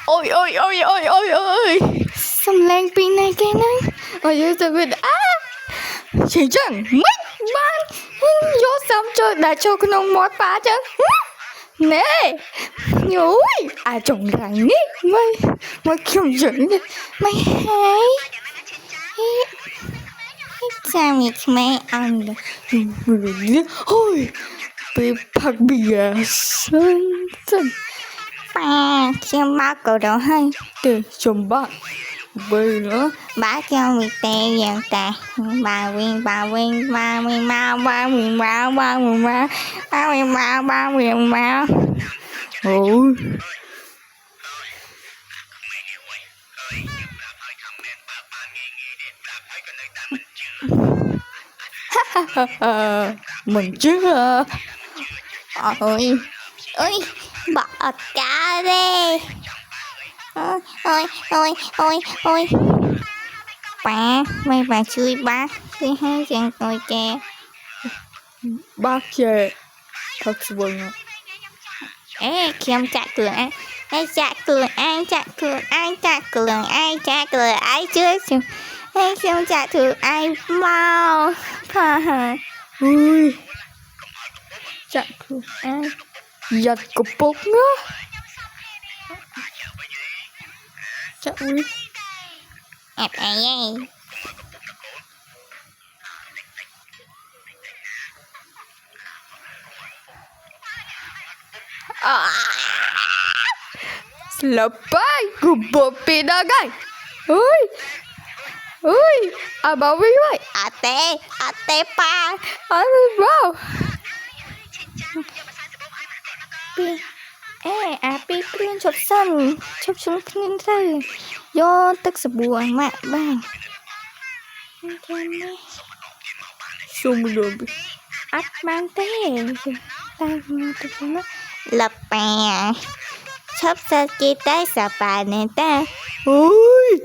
ôi ôi ôi ôi ôi ôi xâm lên pin này cái này ôi ôi tôi biết chỉ chẳng mấy ban vô xong cho đã cho cái nông mót phá chứ nè nhúi trồng rắn đi mày kiểu dẫn đi mày hay sao mày ăn được ôi bị phát bìa sơn sơn ba xem ba cầu đầu hay để chồng bạn bây nữa ba cho mình tè dạng tè ba nguyên ba nguyên ba nguyên ba ba nguyên ba ba nguyên ba ba nguyên ba ba nguyên ba ôi mình chứ ôi ôi bỏ cá đi ôi ôi ôi ôi mấy bà chui bác thứ hai chẳng tôi chè bác chè thật sự buồn ê khiêm chặt cửa anh ê chặt cửa anh chặt cửa anh chặt cửa anh chặt cửa ai chưa chứ ê khiêm chặt cửa ai mau ui chặt cửa anh giật cục bút nữa chặt ui ép ai lepas gubuk pindagai ui ui abang wei ate pa ôi wow pi pin chụp xong pin thôi do tức sập buồn mẹ bang xong rồi ắt mang té tay tôi không lập bè sắp ra chia tay sập bà này ta ui